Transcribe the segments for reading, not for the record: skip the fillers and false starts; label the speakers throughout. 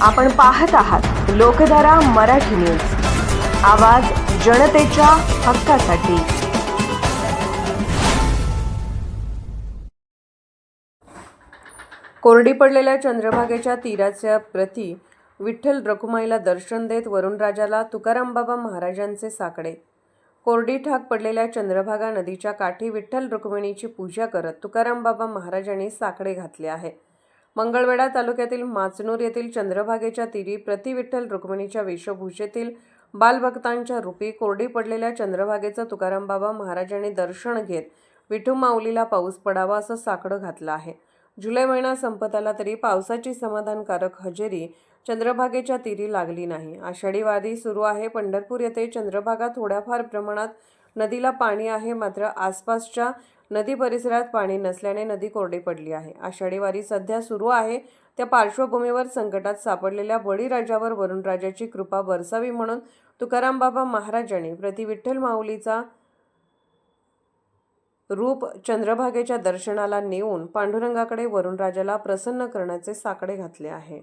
Speaker 1: आपण पाहत आहात लोकधारा मराठी न्यूज, आवाज जनतेच्या हक्कासाठी। कोरडी पडलेल्या चंद्रभागेच्या तीराच्या प्रती विठ्ठल रखुमाईला दर्शन देत वरुणराजाला तुकारामबाबा महाराजांचे साकडे। कोरडी ठाक पडलेल्या चंद्रभागा नदीच्या काठी विठ्ठल रखुमाईची पूजा करत तुकारामबाबा महाराजांनी साकडे घातले आहे। मंगळवेढा तालुक्यातील माचनूर येथील चंद्रभागेच्या तीरी प्रति विठ्ठल रखुमाईच्या वेशभूषेतील बालभक्तांच्या रूपी कोरडी पडलेल्या चंद्रभागेचं तुकारामबाबा महाराजांनी दर्शन घेत विठू माऊलीला पाऊस पडावा असं साकडं घातलं आहे। जुलै महिना संपत आला तरी पावसाची समाधानकारक हजेरी चंद्रभागेच्या तीरी लागली नाही। आषाढी वारी सुरू आहे। पंढरपूर येथे चंद्रभागा थोड्याफार प्रमाणात नदीला पाणी आहे, मात्र आसपासच्या नदी परिसरात पाणी नसल्याने नदी कोरडी पडली आहे। आषाढी वारी सध्या सुरू आहे, त्या पार्श्वभूमीवर संकटात सापडलेल्या बळीराजावर वरुणराजाची कृपा बरसावी म्हणून तुकारामबाबा महाराजांनी प्रति विठ्ठल माऊलीचा रूप चंद्रभागेच्या दर्शनाला नेऊन पांडुरंगाकडे वरुणराजाला प्रसन्न करण्याचे साकडे घातले आहे।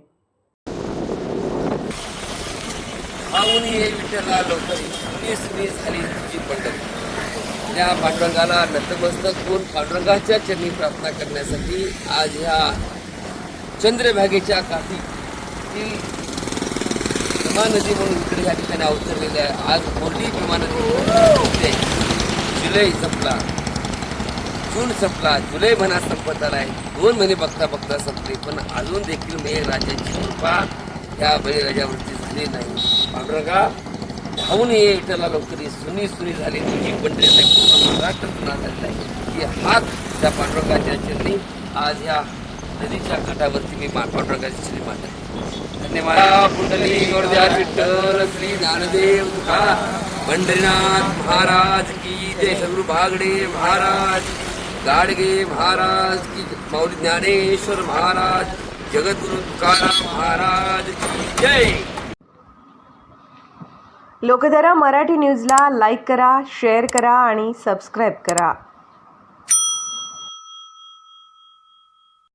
Speaker 2: त्या पांडुरंगाला नतमस्तक होऊन पांडुरंगाच्या चरणी प्रार्थना करण्यासाठी आज ह्या चंद्रभागेच्या काठी ती भीमा नदी म्हणून इकडे या ठिकाणी अवतरलेली आहे। आज कोरडी भीमा नदी जुलै संपला, जून संपला, जुलै महिना संपत आला आहे। 2 महिने बघता संपले, पण अजून देखील मेघराजाची कृपा ह्या बळीराजावरती झाली नाही। पांडुरंगा धावून ये विठ्ठला लवकरी, सुनी झाली तुझी पंढरी महाराष्ट्रातून झालेला आहे। ही हात त्या पांडुरंगाच्या चरणी आज ह्या नदीच्या काठावरती मी पांडुरंगाच्या चरणी मानतो। धन्यवाद। पुंडली गोरध्यार विठ्ठल श्री ज्ञानदेव तुकाराम पंढरीनाथ महाराज की जय। सद्गुरु भागडे महाराज, गाडगे महाराज की, माऊली ज्ञानेश्वर महाराज, जगद्गुरु तुकाराम महाराज की जय।
Speaker 1: लोकधारा मराठी न्यूजला लाईक करा, शेअर करा आणि सबस्क्राईब करा।